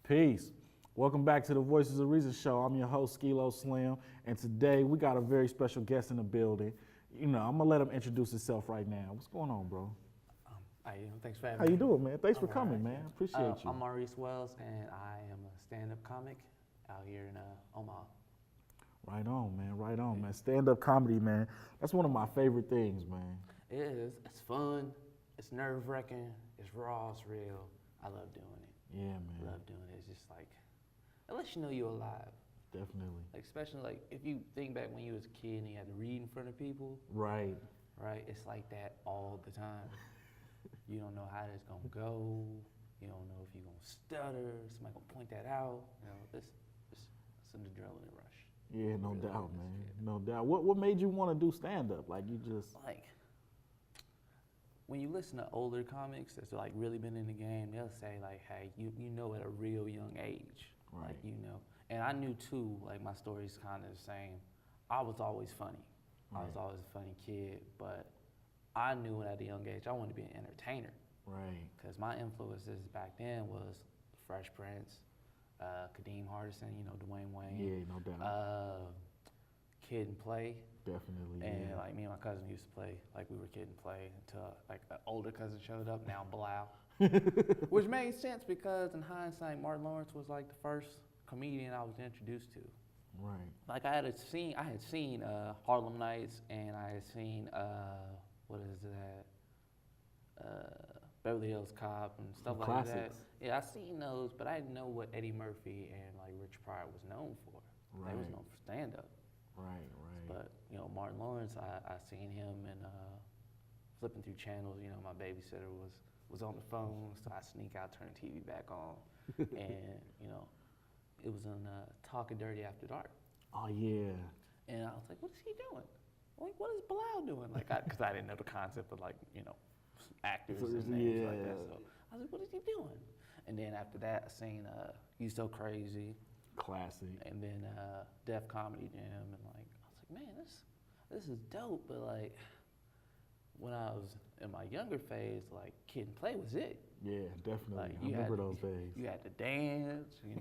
Peace. Welcome back to the Voices of Reason show. I'm your host, Skilo Slim, and today we got a very special guest in the building. I'm gonna let him introduce himself right now. What's going on, bro? Thanks for having me. How you doing, man? Thanks for I'm coming, alright. man. Appreciate you. I'm Maurice Wells, and I am a stand-up comic out here in Omaha. Right on, man. Right on, man. Stand-up comedy, man. That's one of my favorite things, man. It is. It's fun. It's nerve-wracking. It's raw. It's real. I love doing it. Yeah, man. I love doing it. It's just like, it lets you know you're alive. Definitely. Like, especially like if you think back when you was a kid and you had to read in front of people. Right. Right. It's like that all the time. You don't know how it's gonna go. You don't know if you're gonna stutter. Somebody gonna point that out. It's an adrenaline rush. Yeah, no doubt, man. No doubt. What made you want to do stand-up? Like, you just... Like, when you listen to older comics that's like really been in the game, they'll say like, hey, you know at a real young age. Right. Like, And I knew too, like my story's kind of the same. I was always funny. Right. I was always a funny kid, but I knew at a young age I wanted to be an entertainer. Right. Because my influences back then was Fresh Prince, Kadeem Hardison, Dwayne Wayne. Yeah, no doubt. Kid and Play. Definitely, And yeah. like me and my cousin used to play, like we were Kid and Play until like an older cousin showed up, now Blau. Which made sense because in hindsight, Martin Lawrence was like the first comedian I was introduced to. Right. Like I had seen Harlem Nights, and I had seen, what is that? Beverly Hills Cop and stuff like Classics. that. Yeah, I seen those, but I didn't know what Eddie Murphy and like Rich Pryor was known for. Right. They was known for stand-up. Right. But Martin Lawrence, I seen him and flipping through channels. My babysitter was on the phone, so I sneak out, turn the TV back on, and it was on Talking Dirty After Dark. Oh yeah. And I was like, what is he doing? Like, what is Bilal doing? Like, because I didn't know the concept of actors and names like that. So I was like, what is he doing? And then after that, I seen You So Crazy. Classic. And then Def Comedy Jam, and I was like, man, this is dope. But like, when I was in my younger phase, like Kid and Play was it. Yeah, definitely. Like, I remember those days. You had to dance, you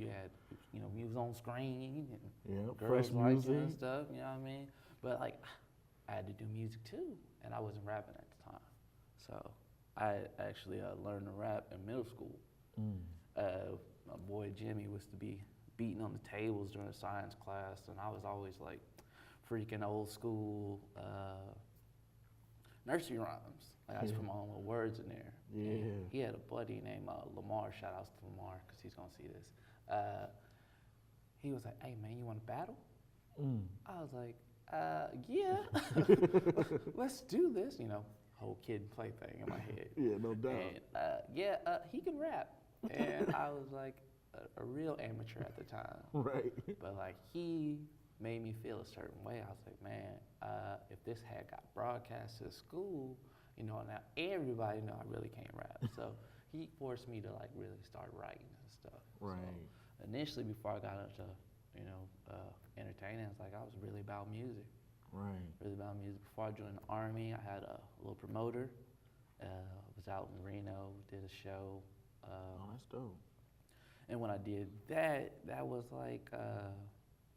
had, you was on screen and girls fresh lights music and stuff. You know what I mean? But like, I had to do music too, and I wasn't rapping at the time. So I actually learned to rap in middle school. My boy Jimmy was to be beating on the tables during a science class, and I was always like freaking old school nursery rhymes. Like I just put my own little words in there. Yeah. And he had a buddy named Lamar. Shout outs to Lamar because he's gonna see this. He was like, "Hey man, you want to battle?" I was like, "Yeah, let's do this." Whole Kid and Play thing in my head. Yeah, no doubt. And he can rap. And I was like a real amateur at the time. Right. But like he made me feel a certain way. I was like, man, if this had got broadcast to school, now everybody know I really can't rap. So he forced me to like really start writing and stuff. Right. So initially, before I got into entertaining, it's like I was really about music. Right. Really about music. Before I joined the Army, I had a little promoter. Was out in Reno, did a show. Oh, that's dope. And when I did that, that was like,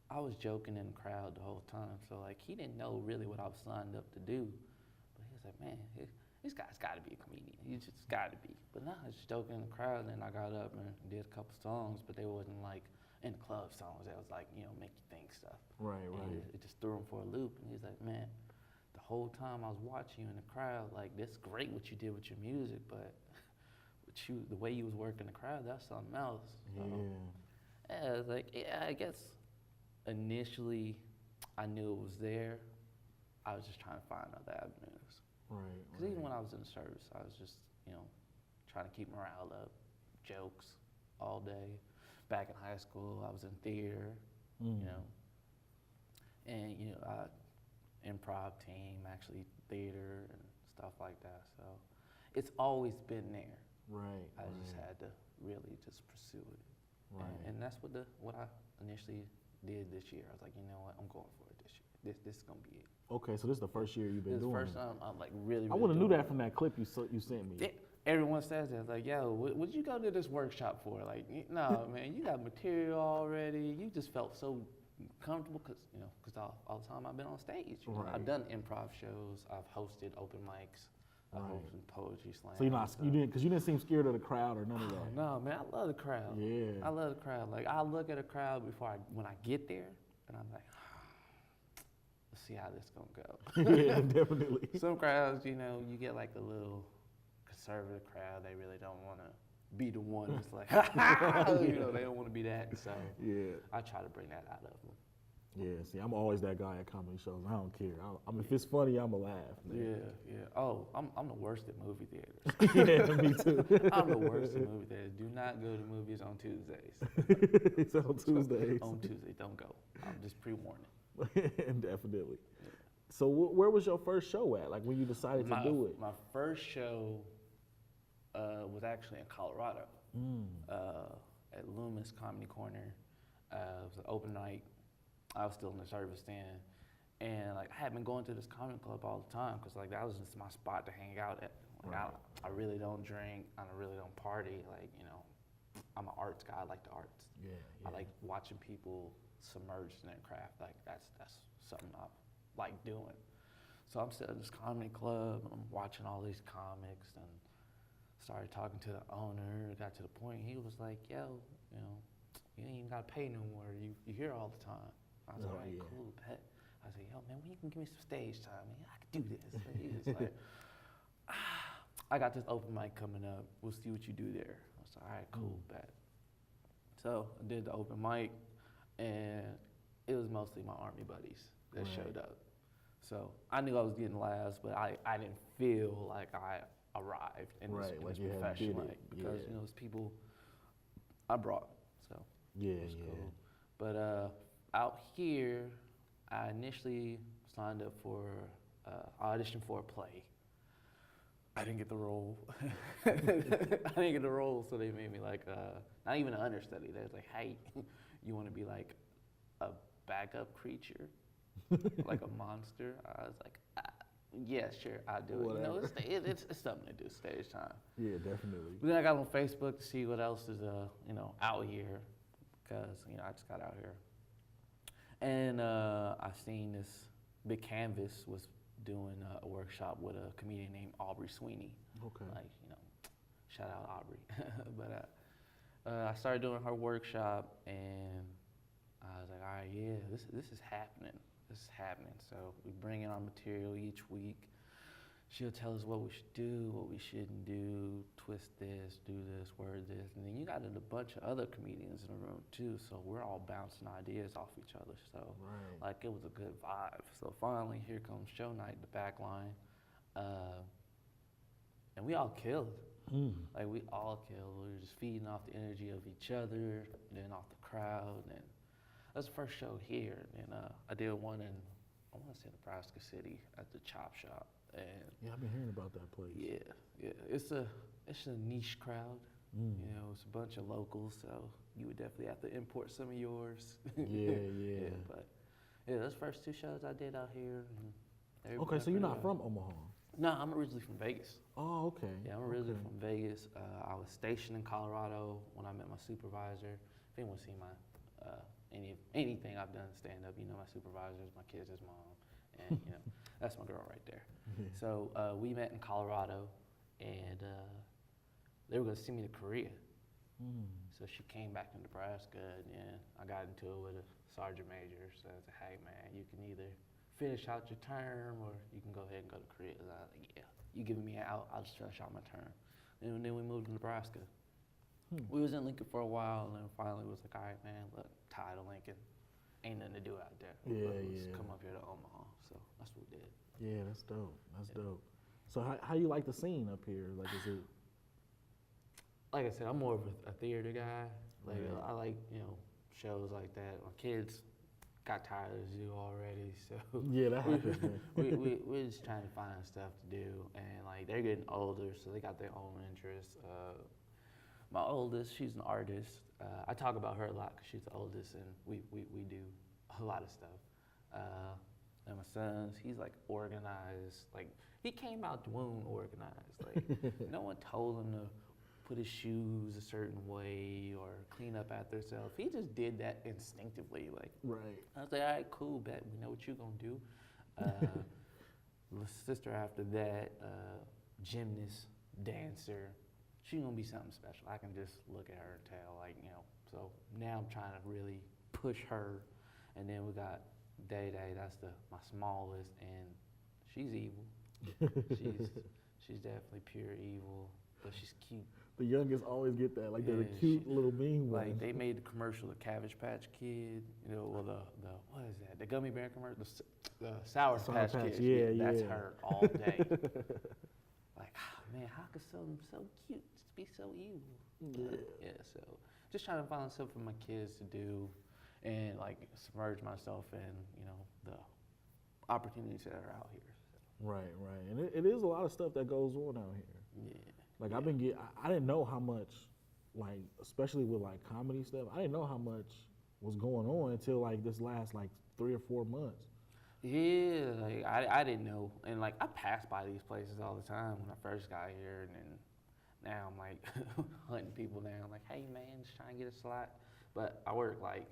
I was joking in the crowd the whole time. So like, he didn't know really what I was signed up to do. But he was like, man, this guy's got to be a comedian. He's just got to be. But no, I was just joking in the crowd. And then I got up and did a couple songs, but they wasn't like in the club songs. That was like, make you think stuff. Right, and right. It just threw him for a loop. And he's like, man, the whole time I was watching you in the crowd, like, that's great what you did with your music, but the way you was working the crowd, that's something else. So, yeah, I was like, I guess initially I knew it was there. I was just trying to find other avenues. Right. Because even when I was in the service, I was just, trying to keep morale up, jokes all day. Back in high school, I was in theater, and improv team, actually theater and stuff like that. So it's always been there. Right. I just had to really just pursue it. Right. And that's what I initially did this year. I was like, you know what, I'm going for it this year. this is gonna be it. Okay, so this is the first year you've been This is the doing first it. time I'm like really. I really would have knew doing that from that clip you sent me. it. Everyone says that, like, yo, what'd you go to this workshop for? Like, no, man, you got material already. You just felt so comfortable because all the time I've been on stage. You know, Right. I've done improv shows. I've hosted open mics. I've Right. hosted poetry slams. So you didn't seem scared of the crowd or none of that. No, man, I love the crowd. Yeah. I love the crowd. Like, I look at a crowd when I get there, and I'm like, let's see how this gonna go. Yeah, definitely. Some crowds, you get like a little conservative crowd. They really don't want to be the one that's like, they don't want to be that. So Yeah. I try to bring that out of them. Yeah, see, I'm always that guy at comedy shows. I don't care. If it's funny, I'ma laugh. Man. Yeah. Oh, I'm the worst at movie theaters. Yeah, me too. I'm the worst at movie theaters. Do not go to movies on Tuesdays. It's on Tuesdays. On Tuesday, don't go. I'm just pre-warning. Definitely. So where was your first show at? Like when you decided to do it? My first show was actually in Colorado at Loomis Comedy Corner. It was an open night. I was still in the service then. And like I had been going to this comedy club all the time because like that was just my spot to hang out at. Like, Right. I really don't drink. I really don't party. Like, I'm an arts guy. I like the arts. Yeah. I like watching people submerged in their craft. Like that's something I like doing. So I'm sitting at this comedy club and I'm watching all these comics and started talking to the owner. It got to the point he was like, yo, you ain't even gotta pay no more. You here all the time. I was like, yeah. cool, bet. I said, yo, man, when you can give me some stage time, man, I can do this. So he was like, I got this open mic coming up. We'll see what you do there. I was like, all right, cool, bet. So I did the open mic, and it was mostly my Army buddies that Right. showed up. So I knew I was getting laughs, but I didn't feel like I arrived in this, Right, in like this you had profession, did it, like, because yeah. it's people I brought. So Yeah, it was yeah. cool. But out here, I initially signed up for audition for a play. I didn't get the role. I didn't get the role, so they made me like not even an understudy. They was like, "Hey, you want to be like a backup creature, like a monster?" I was like, "Yeah, sure, I'll do Whatever. it." It's something to do, stage time. Yeah, definitely. But then I got on Facebook to see what else is out here, because I just got out here, and I seen this Big Canvas was doing a workshop with a comedian named Aubrey Sweeney. Okay. Like, shout out Aubrey. But I started doing her workshop, and I was like, all right, yeah, this is happening. This is happening. So we bring in our material each week. She'll tell us what we should do, what we shouldn't do, twist this, do this, word this. And then you got a bunch of other comedians in the room too, so we're all bouncing ideas off each other. So Right. like it was a good vibe. So finally here comes show night, the back line. And we all killed. Like we all killed. We were just feeding off the energy of each other, then off the crowd. And that's the first show here. And I did one in, I want to say Nebraska City at the Chop Shop. And Yeah, I've been hearing about that place. yeah, it's a niche crowd. It's a bunch of locals, so you would definitely have to import some of yours. Yeah. But yeah, those first two shows I did out here. And Okay, so you're not from Omaha. No, I'm originally from Vegas. Oh, okay. Yeah, I'm originally Okay. from Vegas. I was stationed in Colorado when I met my supervisor. If anyone's seen my anything I've done stand up, my supervisors, my kids' mom, and that's my girl right there. So we met in Colorado, and they were gonna send me to Korea. So she came back to Nebraska, and then I got into it with a sergeant major. So I said, hey man, you can either finish out your term or you can go ahead and go to Korea. And I was like, yeah, you giving me an out, I'll just finish out my term. And then we moved to Nebraska. We was in Lincoln for a while, and then finally was like, all right man, look, tired of Lincoln. Ain't nothing to do out there. Let's come up here to Omaha. So that's what we did. Yeah, that's dope. That's dope. So how you like the scene up here? Like, is it? Like I said, I'm more of a theater guy. Like Right. I like shows like that. My kids got tired of the zoo already, so Yeah, that happens, man. we're just trying to find stuff to do, and like they're getting older, so they got their own interests. My oldest, she's an artist. I talk about her a lot because she's the oldest, and we do a lot of stuff. sons, he's like organized. Like he came out the womb organized. Like no one told him to put his shoes a certain way or clean up after himself. He just did that instinctively. Like Right. I was like, all right, cool, bet we know what you're gonna do. The sister after that, gymnast, dancer. She's gonna be something special. I can just look at her and tell, like, you know. So now I'm trying to really push her. And then we got Day Day. That's my smallest, and she's evil. she's definitely pure evil, but she's cute. The youngest always get that. Like they're the Yeah, cute little mean ones. Like they made the commercial, the Cabbage Patch Kid. You know, well the what is that? The gummy bear commercial, the Sour Patch Kid. Yeah, That's yeah. her all day. Like, man, how could something so cute just be so evil? Yeah. So just trying to find something for my kids to do, and like submerge myself in, you know, the opportunities that are out here. So. Right, right. And it is a lot of stuff that goes on out here. Yeah. Like I've been I didn't know how much, like especially with like comedy stuff, I didn't know how much was going on until like this last like 3 or 4 months. Yeah, like I didn't know, and like I passed by these places all the time when I first got here, and then now I'm like hunting people down, like, hey man, just trying to get a slot. But I work like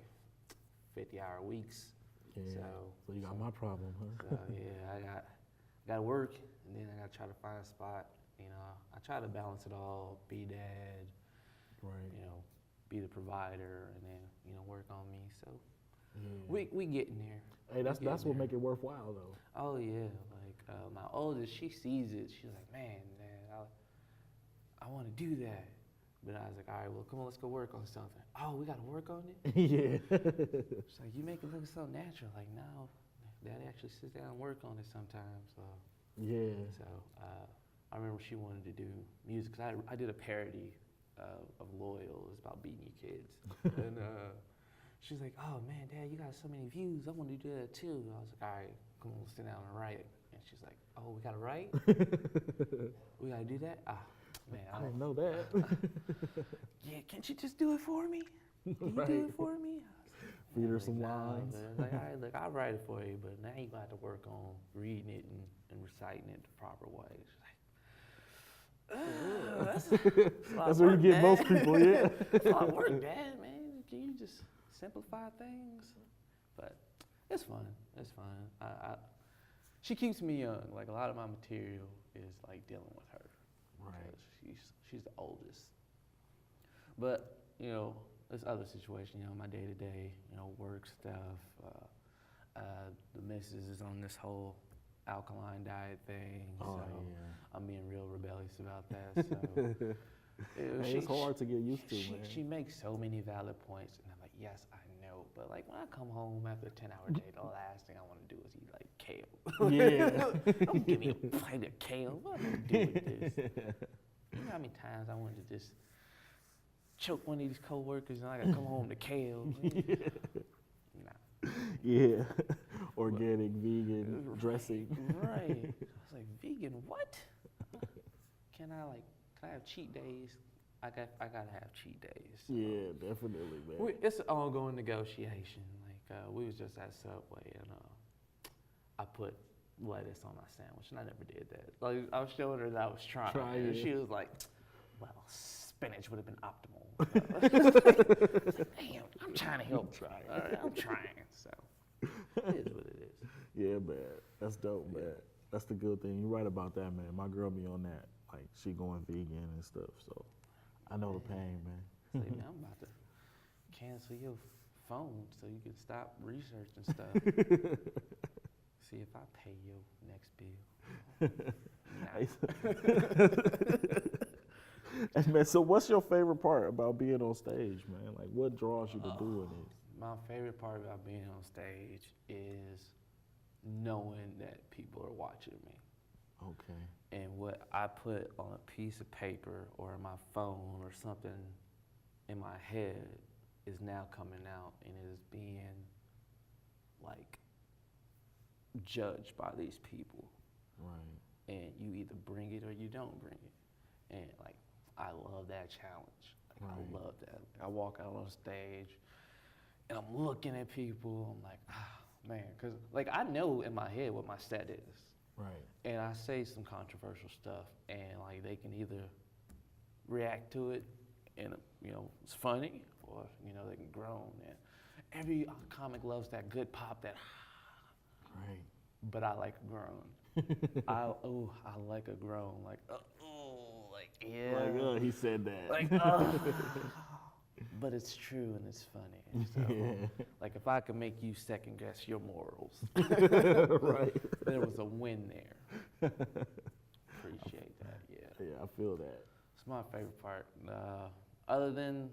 50-hour weeks, Yeah. So you got my problem, huh? So yeah, I got to work, and then I got to try to find a spot. You know, I try to balance it all, be dad, Right. you know, be the provider, and then, you know, work on me. So Yeah. we getting there. Hey, that's getting what there. make it worthwhile though. Oh yeah, like my oldest, she sees it. She's like, man, I want to do that. But I was like, all right, well, come on, let's go work on something. Oh, we got to work on it? Yeah. She's like, you make it look so natural. Like, no, Daddy actually sits down and work on it sometimes. So, Yeah. so I remember she wanted to do music, because I did a parody of Loyal. It was about beating your kids. And she's like, oh man, Dad, you got so many views. I want to do that too. I was like, all right, come on, sit down and write it. And she's like, oh, we got to write? We got to do that? Ah, man, I didn't know that. Yeah, can't you just do it for me? Can you Right. do it for me? Feed her Like, some nah, lines. man. Like, all right, look, I'll write it for you, but now you got to work on reading it and reciting it the proper way. She's like, that's a lot That's of where you work, get Dad. most people, yeah. It's a lot of work, Dad, man. Can you just simplify things? But it's fun. It's fun. She keeps me young. Like, a lot of my material is like dealing with her. Right. She's the oldest. But, you know, there's other situations, you know, my day-to-day, you know, work stuff. The missus is on this whole alkaline diet thing, Oh, so yeah. I'm being real rebellious about that. So Hey, it's hard to get used to, she, man. She makes so many valid points, and I'm like, yes, I know. But like when I come home after a 10-hour day, the last thing I want to do is eat like kale. Yeah. Don't give me a plate of kale. What am I gonna do with this? You know how many times I wanted to just choke one of these coworkers and I gotta come home to kale? Nah. Yeah. Organic, vegan, dressing. Right. I was like, vegan what? Can I have cheat days? I gotta have cheat days. So. Yeah, definitely, man. It's an ongoing negotiation. Like we was just at Subway and I put lettuce on my sandwich, and I never did that. Like I was showing her that I was trying, and she was like, "Well, spinach would have been optimal." It's like, damn, I'm trying to help. All right, I'm trying. So it is what it is. Yeah, man. That's dope, man. That's the good thing. You're right about that, man. My girl be on that. Like she going vegan and stuff. So I know the pain, man. It's like, man, I'm about to cancel your phone so you can stop researching stuff. See if I pay your next bill. Nah. Hey, man, so what's your favorite part about being on stage, man? Like, what draws you to doing it? My favorite part about being on stage is knowing that people are watching me. Okay. And what I put on a piece of paper or my phone or something in my head is now coming out and is being like judged by these people. Right. And you either bring it or you don't bring it. And like, I love that challenge. Like, Right. I love that. Like, I walk out on stage and I'm looking at people. I'm like, Man, because like I know in my head what my set is. Right. And I say some controversial stuff, and like they can either react to it and it's funny, or they can groan. And every comic loves that good pop, that Right. but I like a groan. I like a groan, like like yeah, Like, he said that. like but it's true and it's funny. And so, Yeah. like if I could make you second guess your morals, Right. there was a win there. Appreciate that. Yeah. Yeah, I feel that. It's my favorite part. Other than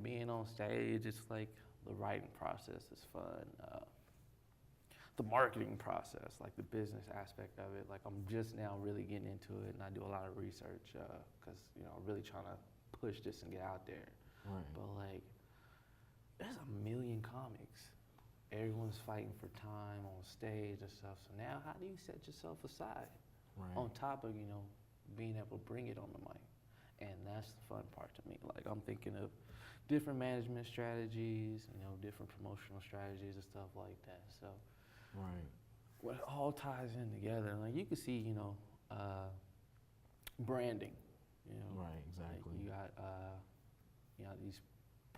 being on stage, it's like the writing process is fun. The marketing process, like the business aspect of it, like I'm just now really getting into it, and I do a lot of research because I'm really trying to push this and get out there. Right. But like, there's a million comics. Everyone's fighting for time on stage and stuff. So now, how do you set yourself aside? Right. On top of being able to bring it on the mic, and that's the fun part to me. Like I'm thinking of different management strategies, different promotional strategies and stuff like that. So. Right. What it all ties in together. Like you can see, branding. Right. Exactly. Like you got these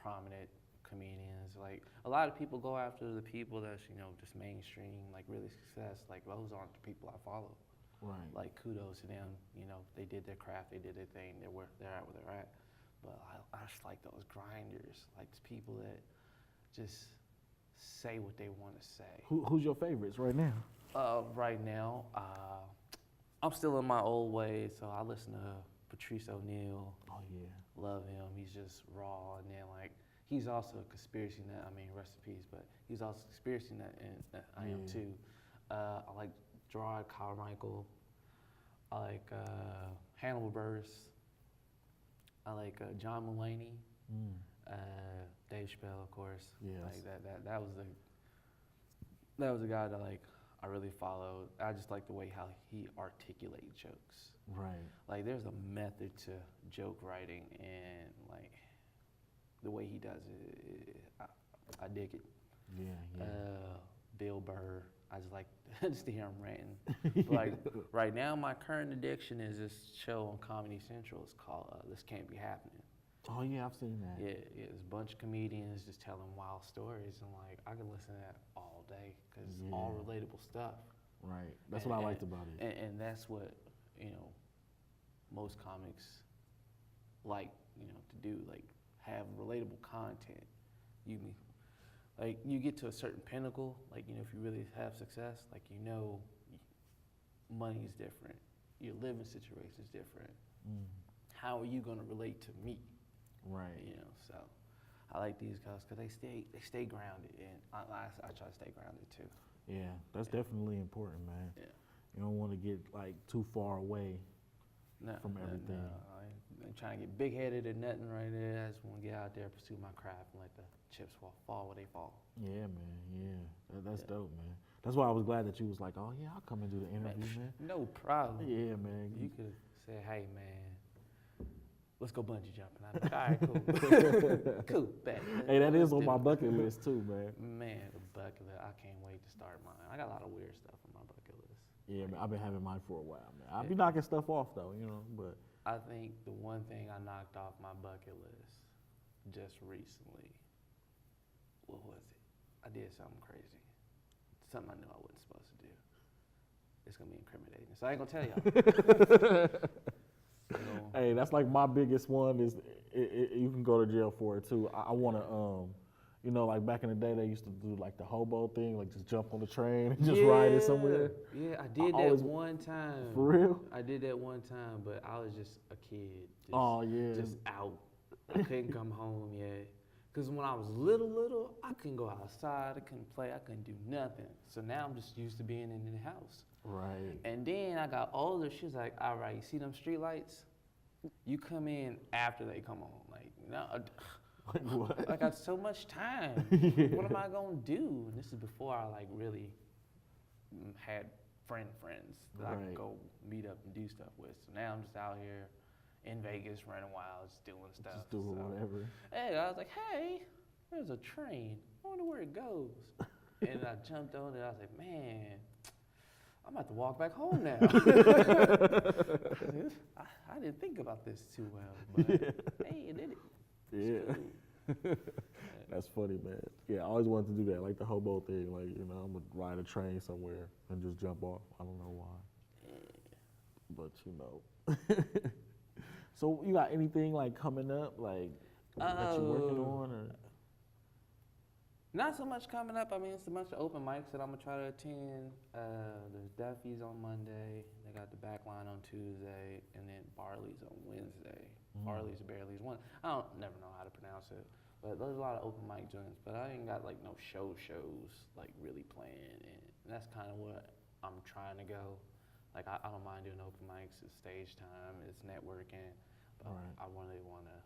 prominent comedians. Like a lot of people go after the people that's just mainstream, like really success. Like those aren't the people I follow. Right. Like kudos to them. They did their craft, they did their thing. They're at where they're at. But I just like those grinders, like the people that just say what they want to say. Who's your favorites right now? Right now, I'm still in my old ways, so I listen to Patrice O'Neal. Oh yeah. Love him. He's just raw, and then like he's also a conspiracy nut. I mean, rest in peace, but he's also a conspiracy nut, and I am too. I like Gerard Carmichael. I like Hannibal Buress. I like John Mulaney. Dave Chappelle, of course. Yes. Like that was the guy that like I really followed. I just like the way how he articulated jokes. Right. Like there's a method to joke writing, and like the way he does it, I dig it. Yeah. Bill Burr, I just like just to hear him ranting. But like right now, my current addiction is this show on Comedy Central. It's called This Can't Be Happening. Oh yeah, I've seen that. Yeah, it's a bunch of comedians just telling wild stories, and like I can listen to that all day because it's all relatable stuff. Right. That's what I liked about it. And that's what most comics like to do, like have relatable content. You get to a certain pinnacle, like if you really have success, like money is different, your living situation is different. How are you gonna relate to me? Right. So I like these guys because they stay grounded, and I try to stay grounded too. Yeah, that's definitely important, man. Yeah. You don't want to get like too far away from everything. I ain't trying to get big headed or nothing right there. I just want to get out there, pursue my craft, and let the chips fall where they fall. Yeah, man. Yeah, that's dope, man. That's why I was glad that you was like, oh yeah, I'll come and do the interview, man. No problem. Yeah, man. You could say, hey, man, let's go bungee jumping. I'd be like, all right, cool. Cool, bet. Hey, that is Let's on do my it. bucket list too, man. Man, the bucket list. I can't wait to start mine. I got a lot of weird stuff on my bucket list. Yeah, man. I've been having mine for a while, man. I'll be knocking stuff off though, but. I think the one thing I knocked off my bucket list just recently, what was it? I did something crazy. Something I knew I wasn't supposed to do. It's gonna be incriminating, so I ain't gonna tell y'all. Hey, that's like my biggest one is you can go to jail for it too. I want to, like back in the day they used to do like the hobo thing, like just jump on the train and just ride it somewhere. Yeah, I did that one time. For real? I did that one time, but I was just a kid. Just out. I couldn't come home yet. Because when I was little, I couldn't go outside, I couldn't play, I couldn't do nothing. So now I'm just used to being in the house. Right. And then I got older, she was like, all right, you see them street lights? You come in after they come on. Like, no, Like what? I got so much time. What am I gonna do? And this is before I like really had friends that I could go meet up and do stuff with. So now I'm just out here in Vegas running wild, just doing stuff. Just doing whatever. Hey, I was like, hey, there's a train. I wonder where it goes. And I jumped on it. I was like, man, I'm about to walk back home now. I didn't think about this too well, but hey, it did it. Yeah. Cool. That's funny, man. Yeah, I always wanted to do that, like the hobo thing. Like, you know, I'm gonna ride a train somewhere and just jump off. I don't know why, but you know. So you got anything like coming up, like that you're working on, or? Not so much coming up. I mean, it's a bunch of open mics that I'm gonna try to attend. There's Duffy's on Monday. They got the Backline on Tuesday, and then Barley's on Wednesday. Barley's or Barley's one. I don't never know how to pronounce it, but there's a lot of open mic joints. But I ain't got like no shows like really playing, and that's kind of what I'm trying to go. Like I don't mind doing open mics. It's stage time. It's networking. But I really want to,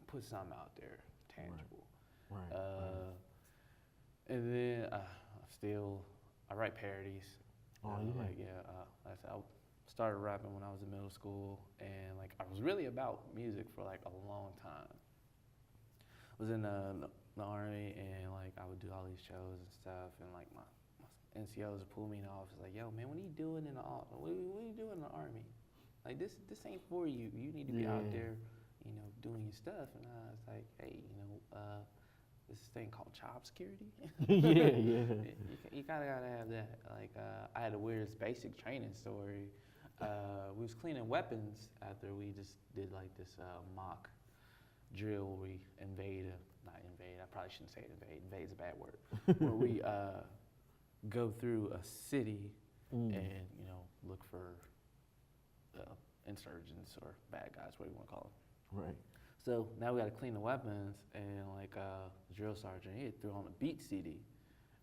put something out there tangible. Right. And then I write parodies. Oh, I started rapping when I was in middle school, and like I was really about music for like a long time. I was in the army, and like I would do all these shows and stuff, and like my NCOs would pull me in the office like, "Yo, man, what are you doing in the what are you doing in the army? Like this ain't for you. You need to be out there, doing your stuff." And I was like, "Hey, this thing called job security." Yeah. You kind of gotta have that. Like I had a weird basic training story. We was cleaning weapons after we just did like this mock drill where we not invade, I probably shouldn't say invade. Invade's a bad word. Where we go through a city and look for insurgents or bad guys, whatever you want to call them. Right. So now we got to clean the weapons, and like the drill sergeant, he threw on a beat CD,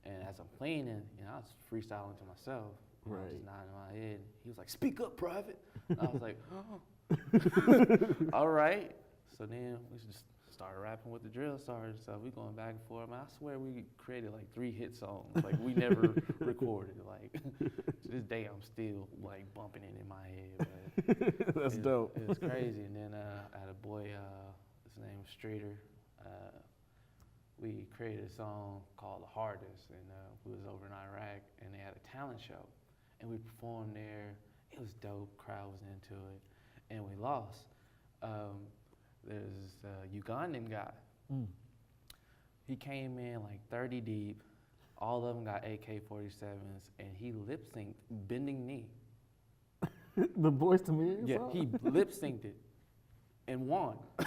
and as I'm playing it, I was freestyling to myself. Right. I was just nodding my head. He was like, "Speak up, private." I was like, "Oh, all right." So then we just started rapping with the drill sergeant. So we going back and forth. Man, I swear we created like 3 hit songs. Like we never recorded. Like to this day, I'm still like bumping it in my head. But That's dope. It was crazy. And then I had a boy. His name was Streeter. We created a song called "The Hardest," and we was over in Iraq, and they had a talent show, and we performed there. It was dope. Crowd was into it, and we lost. There's a Ugandan guy. He came in like 30 deep. All of them got AK-47s, and he lip synced "Bending Knee." The Boys to Men? Yeah, song? he lip synced it and won. I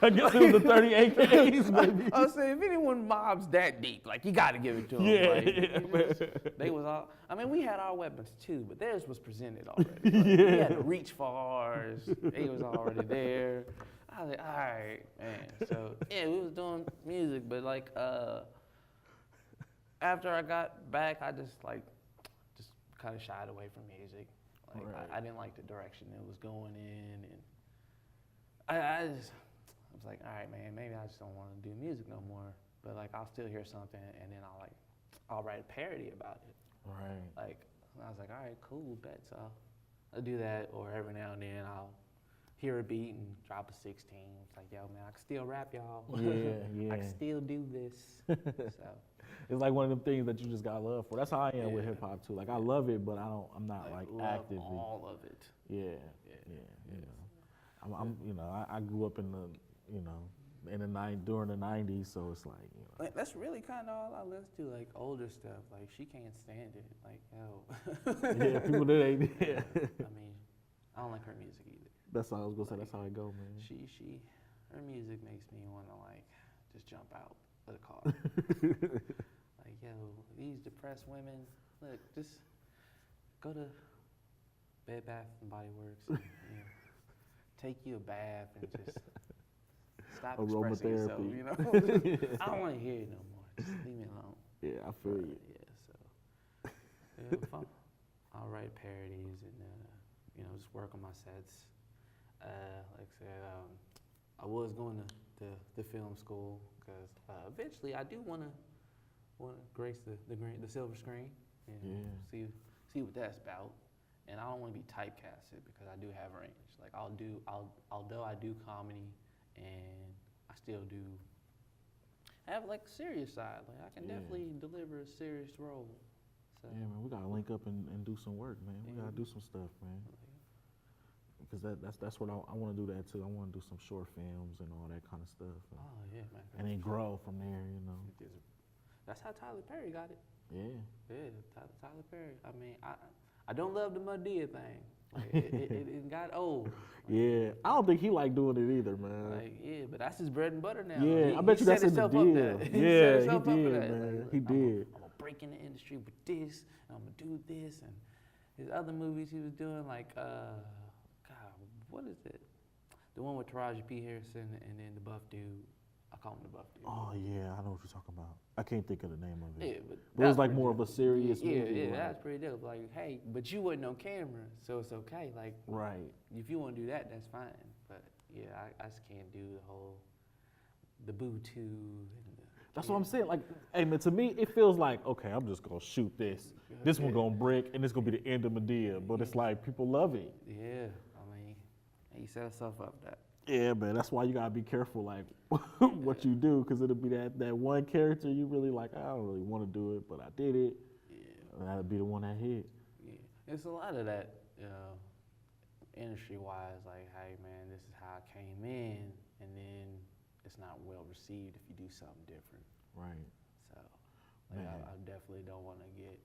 guess it was the 30 AKs, baby. I was saying, if anyone mobs that deep, like you got to give it to them. Yeah. They was all. I mean, we had our weapons too, but theirs was presented already. Like, we had to reach for ours. They was already there. I was like, all right, man. So yeah, we was doing music, but like after I got back, I just kind of shied away from music. Like I didn't like the direction it was going in, and I was like, all right, man, maybe I just don't want to do music no more. But like, I'll still hear something, and then I'll write a parody about it. Right. Like, I was like, all right, cool, bet. So I'll do that, or every now and then I'll hear a beat and drop a 16. It's like, yo, man, I can still rap, y'all. Yeah. I can still do this. So. It's like one of them things that you just got love for. That's how I am with hip hop too. Like I love it, but I'm not like actively. All of it. Yeah. I grew up in the during the 90s, so it's like Like, that's really kind of all I listen to, like older stuff. Like she can't stand it. Like yo. Yeah, people that ain't. Yeah. I mean, I don't like her music either. That's how I was gonna say. That's how it go, man. Her music makes me want to like just jump out of the car. Like, yo, these depressed women, look, just go to Bed Bath and Body Works and, take you a bath and just stop expressing yourself, Aromatherapy. I don't want to hear it no more. Just leave me alone. Yeah, I feel you. Yeah, so I'll write parodies and just work on my sets. Like I said, I was going to film school because eventually I do want to grace the silver screen and see what that's about. And I don't want to be typecasted because I do have range. Like although I do comedy and I still do have like a serious side. Like I can Yeah. definitely deliver a serious role. So Yeah, man, we gotta link up and do some work, man. We gotta do some stuff, man. Because that's what I want to do that too. I want to do some short films and all that kind of stuff, oh yeah, man. and then grow from there, you know. That's how Tyler Perry got it. Yeah. Yeah, Tyler Perry. I mean, I don't love the Madea thing. Like, it got old. Like, Yeah, I don't think he like doing it either, man. like, yeah, but that's his bread and butter now. Yeah, I bet you set that's in the himself up deal. there. Yeah, set he himself up for did, that. man. Like, He I'm did. gonna break in the industry with this, and I'm gonna do this, and his other movies he was doing, like, God, what is it? The one with Taraji P. Henson and then the buff dude. I call him the buff dude. Oh yeah, I know what you're talking about. I can't think of the name of it. Yeah, but But it was that's like pretty more of a dope. serious Yeah, movie. yeah, like- that's pretty dope. Like, hey, but you wasn't on camera, so it's okay. Like, Right. if you want to do that, that's fine. But yeah, I just can't do the boo too. And That's what I'm saying. Like, hey man, to me, it feels like, okay, I'm just gonna shoot this. This one gonna break, and it's gonna be the end of Medea. But it's like people love it. Yeah, I mean, you set yourself up that. Yeah, man. That's why you gotta be careful, like what you do, because it'll be that one character you really like. I don't really want to do it, but I did it. Yeah, That'll be the one that hit. yeah. It's a lot of that industry-wise. Like, hey man, this is how I came in, and then it's not well received if you do something different. Right. So, like, Man. I definitely don't want to get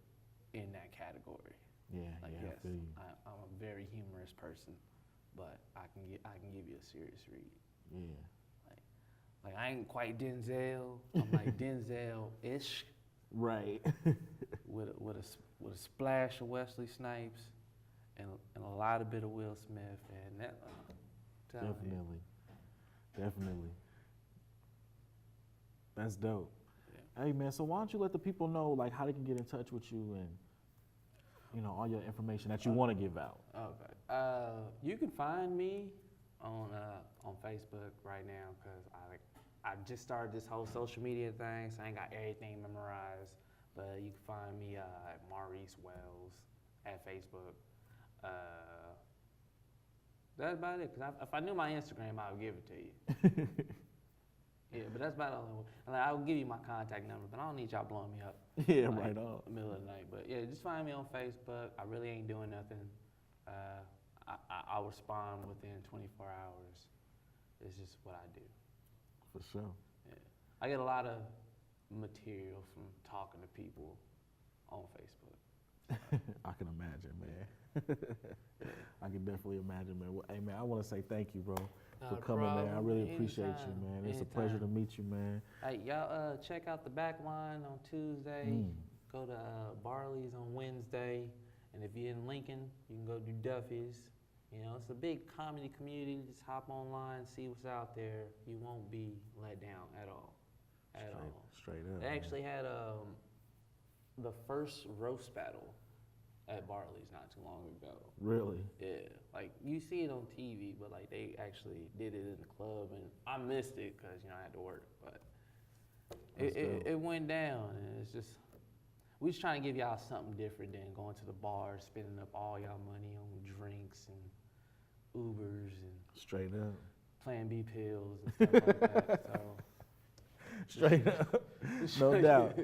in that category. Yeah. Like, yeah. yes, I feel you. I'm a very humorous person, but I can give you a serious read. Yeah. Like I ain't quite Denzel. I'm like Denzel-ish Right. with a splash of Wesley Snipes and a lot of bit of Will Smith, and that. I'm telling you. Definitely. That's dope. Yeah. Hey man, so why don't you let the people know like how they can get in touch with you and all your information that you want to give out. Okay. You can find me on Facebook right now because I just started this whole social media thing, so I ain't got everything memorized. But you can find me at Maurice Wells at Facebook. That's about it. Cause if I knew my Instagram, I would give it to you. Yeah, but that's about the only one. And I will give you my contact number, but I don't need y'all blowing me up. Yeah, like, right on. in the middle of the night. But yeah, just find me on Facebook. I really ain't doing nothing. I'll respond within 24 hours. It's just what I do. For sure. Yeah. I get a lot of material from talking to people on Facebook. I can imagine, man. I can definitely imagine, man. Well, hey, man, I want to say thank you, bro, for coming, man. I really appreciate you, man. It's a pleasure to meet you, man. Hey, y'all check out the back line on Tuesday. Go to Barley's on Wednesday. And if you're in Lincoln, you can go do Duffy's. You know, it's a big comedy community. Just hop online, see what's out there. You won't be let down at all. Straight up. They actually had the first roast battle at Barley's not too long ago. Really? Yeah, like you see it on TV, but like they actually did it in the club, and I missed it because I had to work. But it went down, and it's just we just trying to give y'all something different than going to the bar, spending up all y'all money on drinks and Ubers and Straight up. Plan B pills and stuff like that. So. Straight up. No doubt.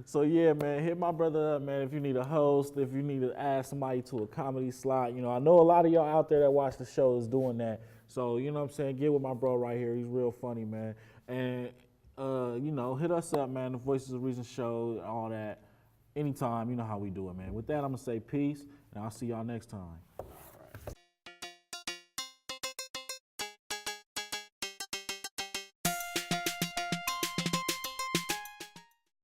So yeah, man, hit my brother up, man, if you need a host, if you need to add somebody to a comedy slot. I know a lot of y'all out there that watch the show is doing that. So, you know what I'm saying? Get with my bro right here. He's real funny, man. And, hit us up, man, the Voices of Reason show, all that. Anytime, you know how we do it, man. With that, I'm going to say peace, and I'll see y'all next time.